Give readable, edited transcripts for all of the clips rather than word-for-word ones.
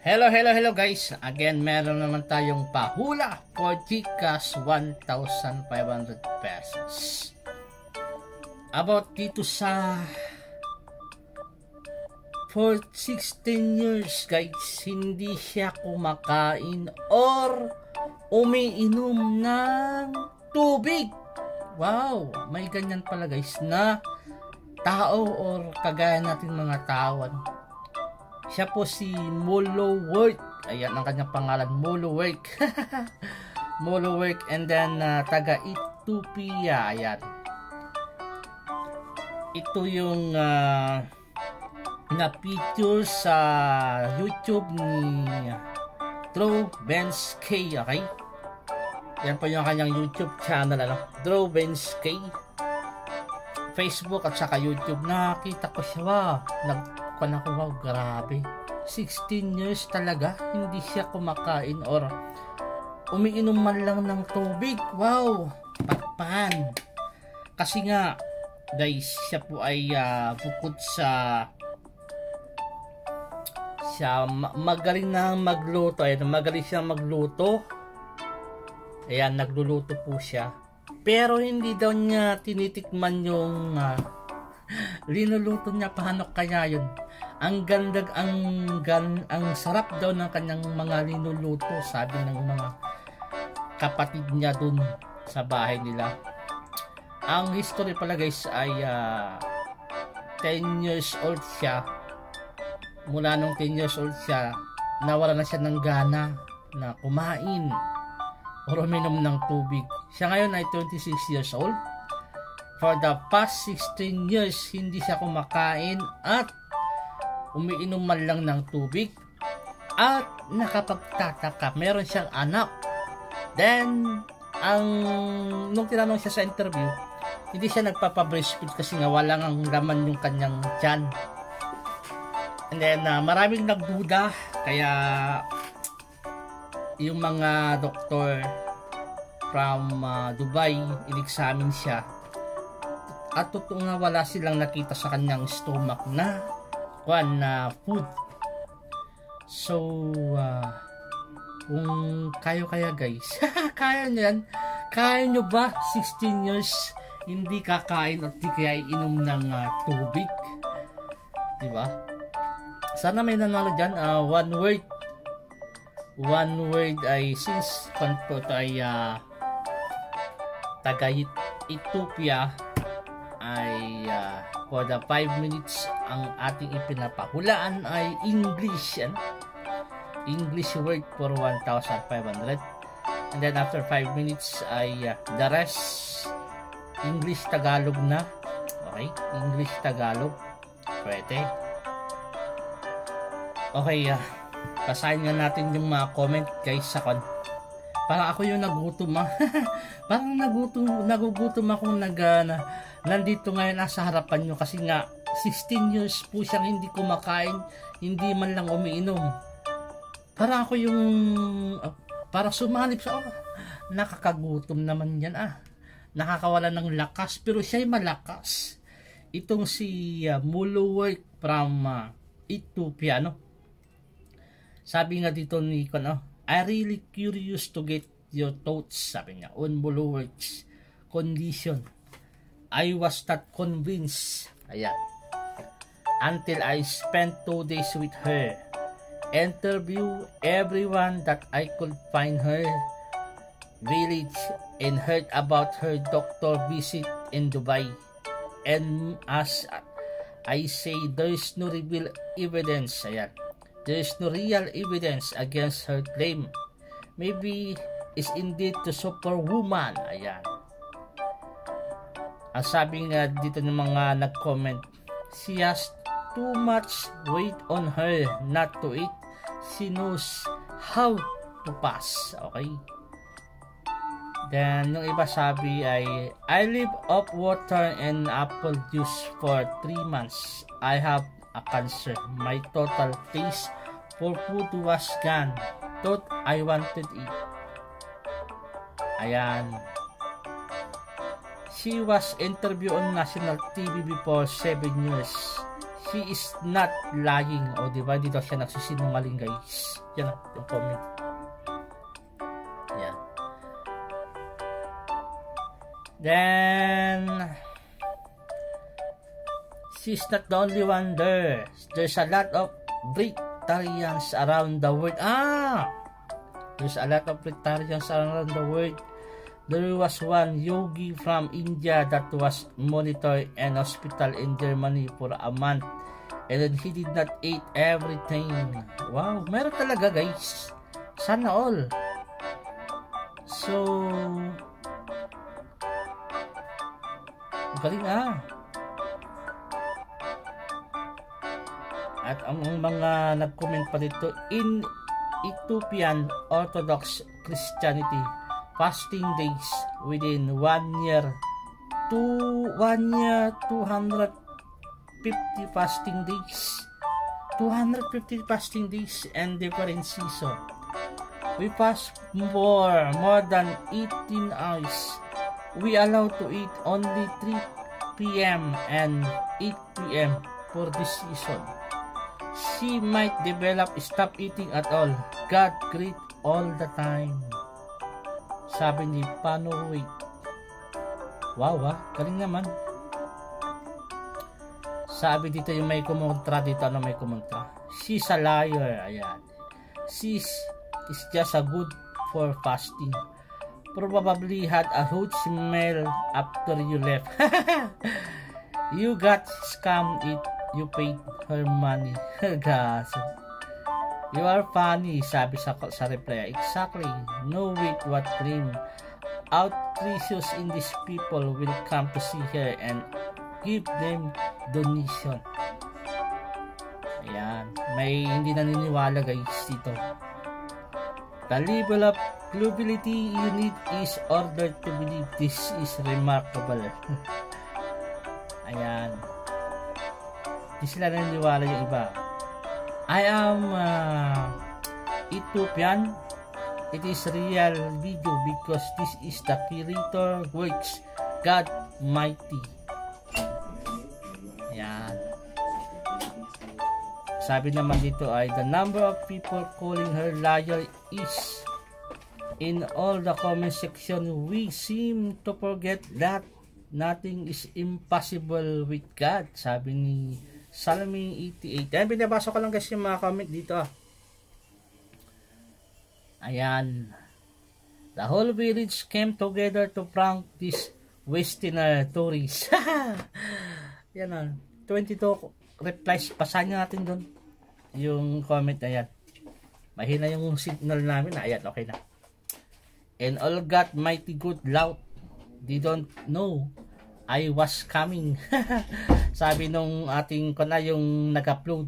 Hello guys. Again, meron naman tayong pahula for GCash 1,500 pesos. About dito sa for 16 years guys, hindi siya kumakain or umiinom ng tubig. Wow, may ganyan pala guys na tao or kagaya natin mga tao. Siya po si Molowerk. Ayan ang kanyang pangalan, Molowerk. Molowerk, and then taga Ethiopia. Ayan. Ito yung na-feature sa YouTube ni Drew Benskey. Okay? Yan po yung kanyang YouTube channel. Drew Benskey. Facebook at saka YouTube. Nakita ko siya. Wow. Wow, grabe. 16 years talaga hindi siya kumakain or umiinom man lang ng tubig. Wow, patpan. Kasi nga guys, siya po ay bukod sa magaling na magluto. Ayan, magaling siya magluto. Ayan, nagluluto po siya. Pero hindi daw niya tinitikman yung linuluto niya. Paano kaya yun? Ang ganda, ang sarap daw ng kanyang mga linuluto, sabi ng mga kapatid niya dun sa bahay nila. Ang history pala guys ay 10 years old siya. Mula nung 10 years old siya, nawala na siya ng gana na kumain o uminom ng tubig. Siya ngayon ay 26 years old. For the past 16 years, hindi siya kumakain at umiinom man lang ng tubig. At nakapagtataka, meron siyang anak. Then, nung tinanong siya sa interview, hindi siya nagpapa-breastfeed kasi nga walang ang laman yung kanyang tiyan. And then, maraming nagduda, kaya yung mga doktor from Dubai, in-examine siya. At totoo nga wala silang nakita sa kanyang stomach na food. So kung kayo kaya guys, kaya nyo yan? Kaya nyo ba 16 years hindi kakain at di kaya inom ng tubig? Diba? Sana may nanalo dyan. One word ay since po ito ay taga Ethiopia ay for the 5 minutes ang ating ipinapahulaan ay English. English word for 1,500. And then after 5 minutes ay the rest English Tagalog na. Okay? English Tagalog. Pwede. Okay. Basahin nga natin yung mga comment guys sa parang ako yung nagutom. Parang nagugutom akong nandito ngayon nasa harapan nyo kasi nga 16 years po siyang hindi kumakain, hindi man lang umiinom. Parang ako yung parang sumanib sa nakakagutom naman yan. Nakakawala ng lakas, pero siya'y malakas. Itong si Molowerk from Ethiopia, sabi nga dito ni I really curious to get your thoughts, sabi niya, on Molowerk's condition. I was not convinced. Ayan. Until I spent 2 days with her. Interview everyone that I could find her village and heard about her doctor visit in Dubai. And as I say, there's no real evidence. Ayan. There's no real evidence against her claim. Maybe is indeed the superwoman. Ayan. Ang sabi nga dito ng mga nag-comment, she has too much weight on her not to eat. She knows how to pass. Okay. Then yung iba sabi ay, I live off water and apple juice for 3 months. I have a cancer. My total taste for food was gone. Thought I wanted it. Ayan. She was interviewed on national TV before 7 years. She is not lying. O, diba? Hindi daw siya nagsisinungaling, guys. Yan yung comment. Ayan. Then, she's not the only one there. There's a lot of Britarians around the world. There's a lot of Britarians around the world. There was one yogi from India that was monitored in hospital in Germany for a month, and then he did not eat everything. Wow, meron talaga, guys. Sana all. So, galing At ang mga nag-comment pa dito, in Ethiopian Orthodox Christianity, fasting days within 1 year, 250 fasting days, 250 fasting days and different season. We fast more than 18 hours. We allow to eat only 3 p.m. and 8 p.m. for this season. She might develop stop eating at all. God great all the time. Sabi ni Pano Wait. Wow, galing naman. Sabi dito yung may kumontra dito. Ano may kumontra? She's a liar. Ayan. She's is just a good for fasting. Probably had a huge smell after you left. You got scammed it. You paid her money. Gosh. You are funny, sabi sa reply. Exactly. No wait, what dream. Outrageous in these people will come to see her and give them donation. Ayan. May hindi naniniwala, guys, dito. The level of gullibility you need is order to believe. This is remarkable. Ayan. Hindi sila naniniwala yung iba. I am Ethiopian. It is real video because this is the creator works. God mighty. Ayan. Sabi naman dito ay the number of people calling her liar is in all the comment section. We seem to forget that nothing is impossible with God. Sabi ni Salming 88. Ayan, binabasa ko lang guys yung mga comment dito. Ayan. The whole village came together to prank this Westerner tourist. Yan 22 replies. Pasahin natin doon yung comment. Ayan. Mahina yung signal namin. Ayan, okay na. And all got mighty good loud. They don't know I was coming. Sabi nung ating yung nag-upload.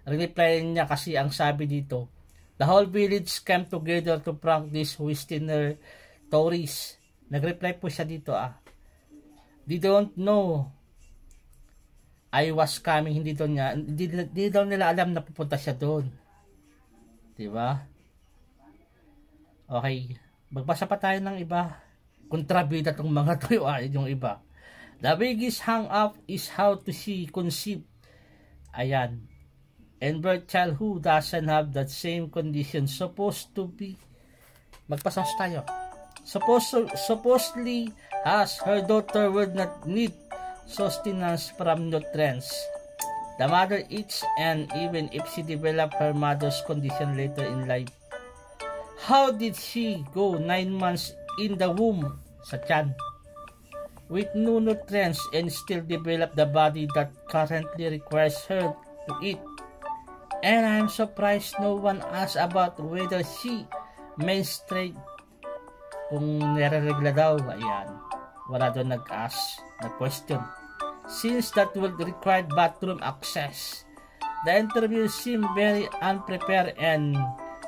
Reply niya kasi ang sabi dito, the whole village came together to prank this Westerner tourist. Nag-reply po siya dito They don't know I was coming. Hindi daw nila alam na pupunta siya doon. Diba? Okay. Magbasa pa tayo ng iba. Kontrabida tong mga to yung iba. The biggest hang up is how to see conceive. Ayan. And birth child who doesn't have that same condition supposed to be. Magpasas tayo. Supposedly as her daughter would not need sustenance from nutrients. The mother eats, and even if she developed her mother's condition later in life, how did she go 9 months in the womb sa tiyan with no nutrients and still develop the body that currently requires her to eat? And I'm surprised no one asked about whether she menstruated. Kung nare-regla daw, ayan, wala doon nag-ask, nag-question. Since that would require bathroom access. The interview seemed very unprepared, and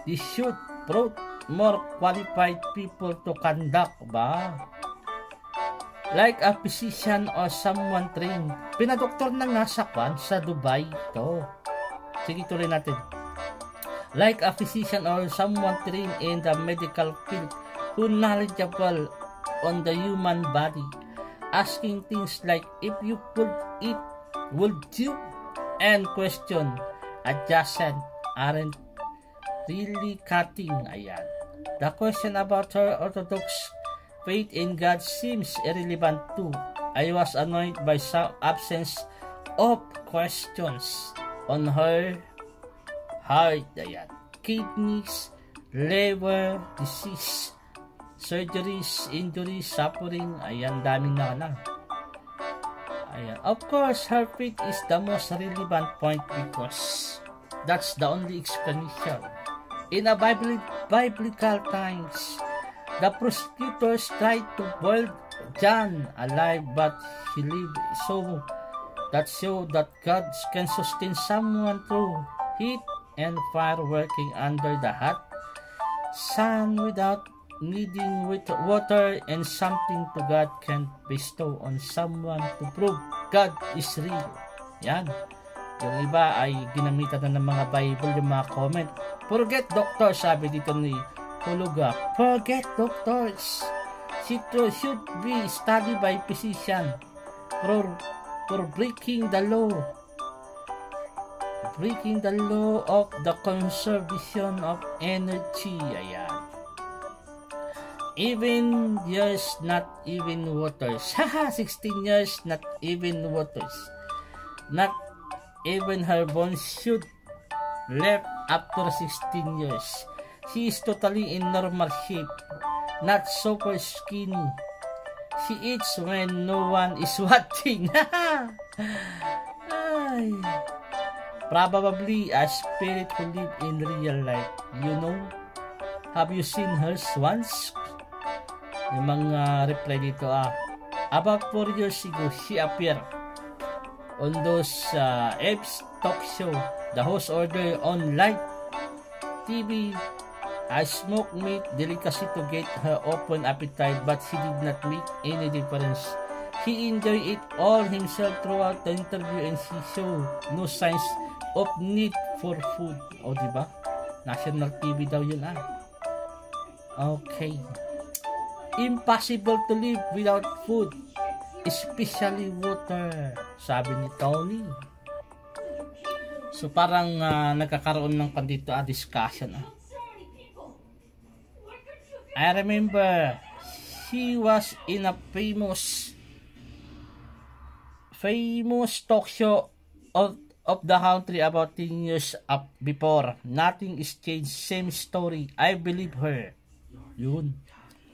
this should brought more qualified people to conduct ba? Like a physician or someone trained. Pinadoktor na nga sa Dubai to. Sige, tuloy natin. Like a physician or someone trained in the medical field who knowledgeable on the human body, asking things like, if you could eat, would you? and question adjacent aren't really cutting. Ayan. The question about her orthodox faith in God seems irrelevant too. I was annoyed by some absence of questions on her heart. Ayan. Kidneys, liver, disease, surgeries, injuries, suffering. Ayan, daming na. Ayan. Of course, her faith is the most relevant point because that's the only explanation. In a biblical times, the prosecutors tried to boil John alive, but he lived so that God can sustain someone through heat and fire, working under the hot sun without needing water, and something to God can bestow on someone to prove God is real. Yan. Yung iba ay ginamitan na ng mga Bible, yung mga comment. Forget doctors, sabi dito ni Huluga. Forget doctors. Should be studied by physician for breaking the law. Breaking the law of the conservation of energy. Ayan. Even years, not even waters. Haha, 16 years, not even waters. Not even her bones should left after 16 years. She is totally in normal shape, not super skinny. She eats when no one is watching. Ay. Probably a spirit who live in real life. You know? Have you seen hers once? Yung mga reply dito about 4 years ago, she appeared on those Eve's talk show. The host ordered on live TV a smoked meat delicacy to get her open appetite, but she did not make any difference. He enjoyed it all himself throughout the interview, and she showed no signs of need for food. O, diba? National TV daw yun Okay. Impossible to live without food, especially water, sabi ni Tony. So parang nagkakaroon ng pandito discussion. I remember she was in a famous talk show of the country about 10 years up before. Nothing is changed, same story. I believe her. Yun.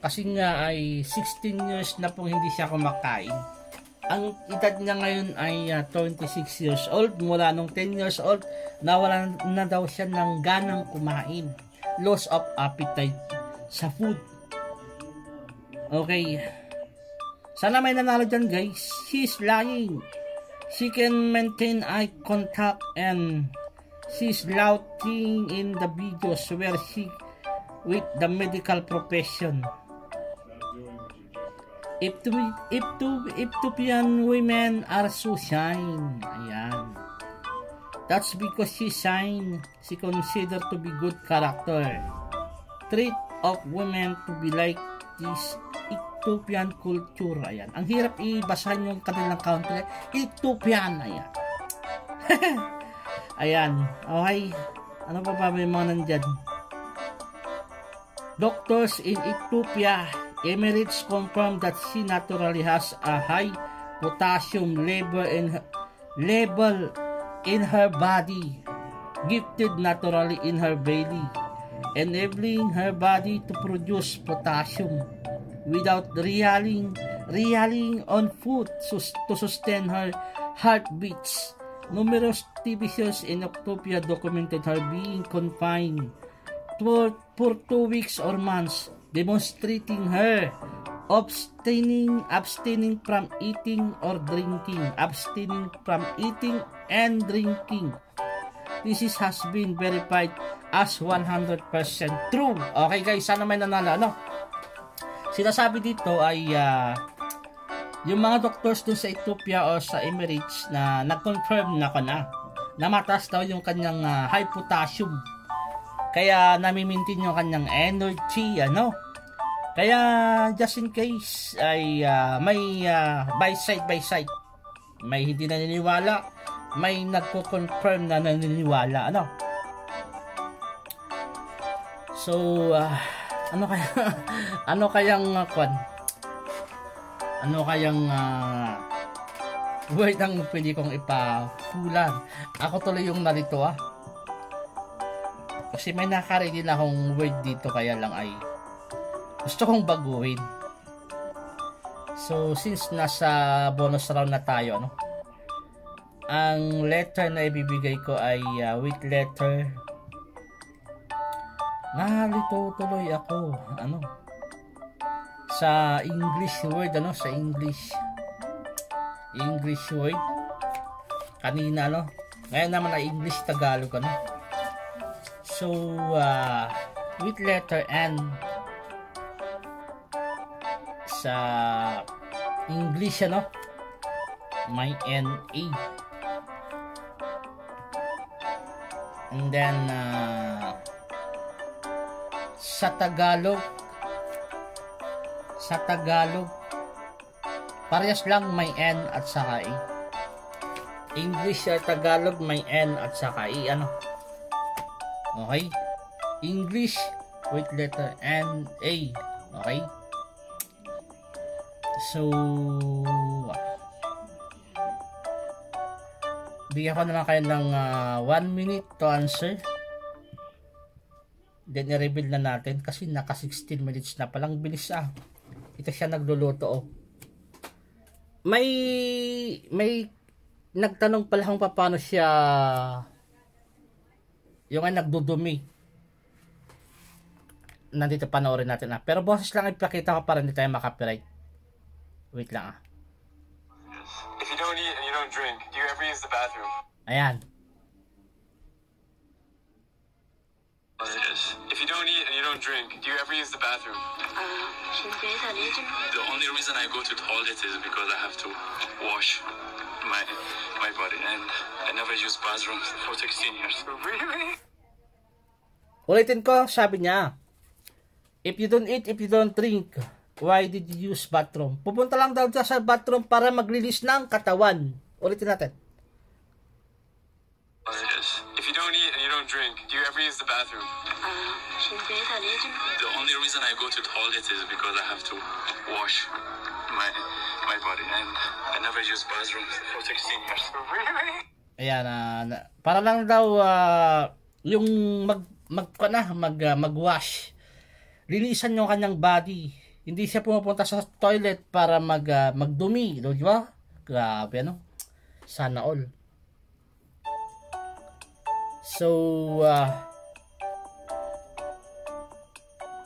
Kasi nga ay 16 years na pong hindi siya kumakain. Ang edad niya ngayon ay 26 years old. Mula nung 10 years old, nawalan na daw siya ng ganang kumain. Loss of appetite sa food. Okay. Sana may nanalo dyan, guys. She's lying. She can maintain eye contact and she's louting in the videos where she with the medical profession. Ethiopian women are so shine. Ayan. That's because she shine. She considered to be good character. Trait of women to be like this Ethiopian culture. Ayan. Ang hirap ibasahin yung kanilang country. Ethiopian. Ayan. Ayan. Okay. Ano pa ba may mga nandyan? Doctors in Ethiopia Emirates confirmed that she naturally has a high potassium level in her body, gifted naturally in her belly, enabling her body to produce potassium without relying on food to sustain her heartbeats. Numerous TV shows in Ethiopia documented her being confined for 2 weeks or months, demonstrating her abstaining from eating or drinking, abstaining from eating and drinking. This has been verified as 100% true. Okay guys, sana may nanalo, ano? Sinasabi dito ay yung mga doctors dun sa Ethiopia o sa Emirates na nag-confirm na mataas daw yung kanyang high potassium. Kaya nami-maintain yung kanyang energy, ano? Kaya just in case ay may by side may hindi naniniwala, may nagko-confirm na naniniwala, ano? So, ano kaya ano kayang word ang pwede kong ipahulan? Ako tuloy yung narito, kasi may nakaready na akong word dito, kaya lang ay gusto kong baguhin. So since nasa bonus round na tayo, ano, ang letter na ibibigay ko ay with letter. Nalito tuloy ako, ano, sa English word, ano, sa English word kanina, ano, ngayon naman ay English Tagalog, ano. So with letter N sa English, ano, may N-A, and then sa Tagalog parehas lang, may N at saka E. English at Tagalog may N at saka E, ano. Okay, English with letter N, A. Okay, so bigyan ko na lang kayo ng 1 minute to answer, then i-reveal na natin kasi naka 16 minutes na palang. Bilis, ito siya nagluluto, may nagtanong pala kung paano siya yung nagdudumi. Nandito, panoorin natin, pero boses lang ipakita ko para hindi tayo makapiright. Wait lang, If you don't eat and you don't drink, do you ever use the bathroom? Ayan. Yes. If you don't eat and you don't drink, do you ever use the bathroom? The only reason I go to the toilet is because I have to wash my body, and I never use bathrooms for 16 years. Really? Ulitin ko, sabi niya, if you don't eat, if you don't drink, why did you use bathroom? Pupunta lang daw sa bathroom para maglinis ng katawan. Ulitin natin. Yes. If you don't eat and you don't drink, do you ever use the bathroom? The only reason I go to the toilet is because I have to wash my body, and I never use bathrooms for 16 years. Really? Ayan, para lang daw yung mag-wash. Linisan yung kanyang body. Hindi siya pumupunta sa toilet para magdumi, di ba? Grabe, ano? Sana all. So,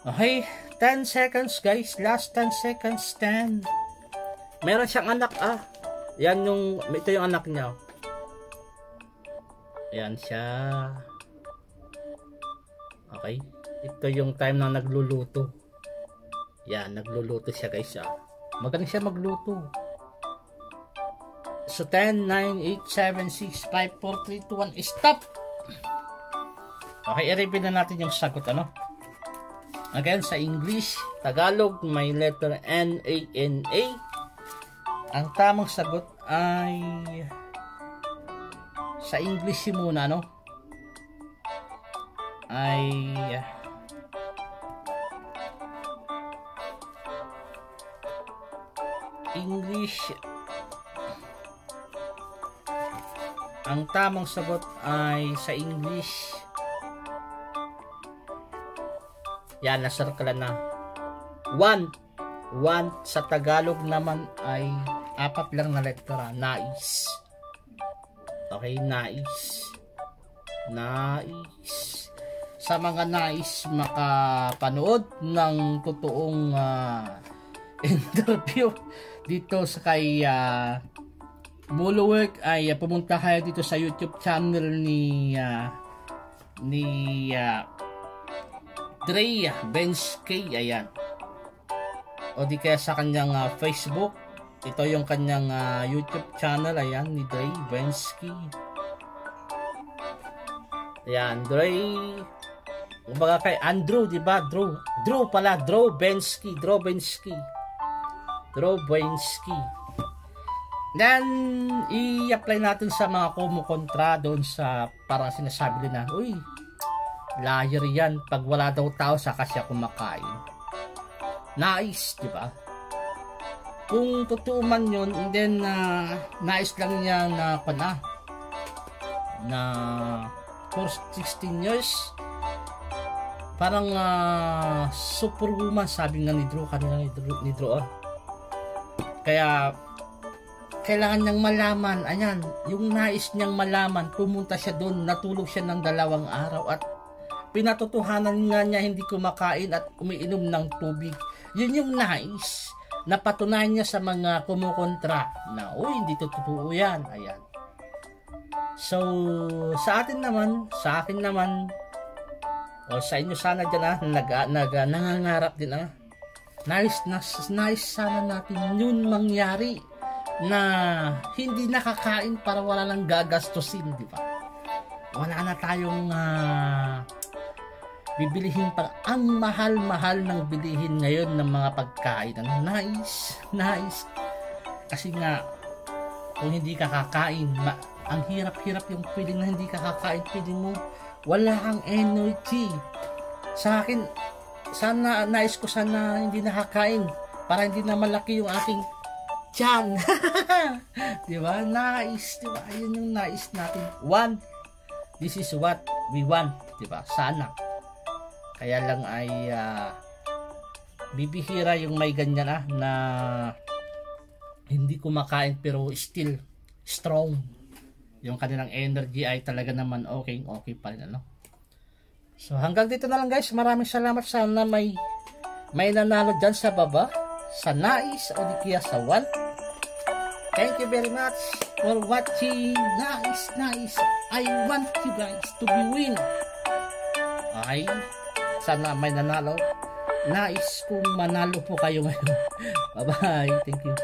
okay, 10 seconds guys. Last 10 seconds, 10. Meron siyang anak, Yan ito yung anak niya. Ayan siya. Okay. Ito yung time na nagluluto. Yan, nagluluto siya guys, Magaling siya magluto. So 10, 9, 8, 7, 6, 5, 4, 3, 2, 1, stop! Okay, i-reveal na natin yung sagot, ano? Again, sa English, Tagalog, may letter N-A-N-A. Ang tamang sagot ay sa English muna, no? Ay English. Ang tamang sagot ay sa English. Yan, nasirkala na. 1 sa Tagalog naman ay 4 lang na letra. Nais. Okay, nais. Sa mga nais makapanood ng totoong interview dito sa kay Molowork, ay pumunta kayo dito sa YouTube channel ni Dre Bensky. Ayan, o di kaya sa kanyang Facebook. Ito yung kanyang YouTube channel. Ayan, ni Dre Bensky. Ayan, Dre, kumbaga kay Andrew, di ba? Drew pala, Drew Bensky. Then, i-apply natin sa mga kumukontra doon sa parang sinasabi nila, uy, liar yan. Pag wala daw tao, saka siya kumakain. Nice, di ba? Kung totoo man yun, and then, nais lang niya na for 16 years, parang superwoman, sabi nga ni Drew, kanina ni Drew. Kaya, kailangan niyang malaman, ayan, yung nais niyang malaman, pumunta siya doon, natulog siya ng 2 araw at pinatotohanan nga niya hindi kumakain at umiinom ng tubig. Yun yung nais na patunayan niya sa mga kumukontra na, uy, hindi totoo yan. Ayan. So, sa akin naman, o sa inyo sana dyan nangangarap din nais sana natin yun mangyari na hindi nakakain para wala lang gagastusin, di ba? Wala na tayong bibilihin pa. Ang mahal-mahal ng bilihin ngayon ng mga pagkain. Nice. Kasi nga, kung hindi ka kakain, ang hirap-hirap yung feeling na hindi ka kakain. Feeling mo, wala kang energy. Sa akin, nais ko sana hindi nakakain para hindi na malaki yung aking tiyan. Diba? Nice. Diba? Ayun yung nais natin. This is what we want. Diba? Sana. Kaya lang ay bibihira yung may ganyan na hindi kumakain pero still strong. Yung kanilang energy ay talaga naman okay pa rin, ano. So hanggang dito na lang guys. Maraming salamat. Sana may nanalo dyan sa baba, sa nais o di kaya sa want. Thank you very much for watching. Nice. I want you guys to be win. Okay. Sana may nanalo. Nais kong manalo po kayo ngayon. Bye-bye. Thank you.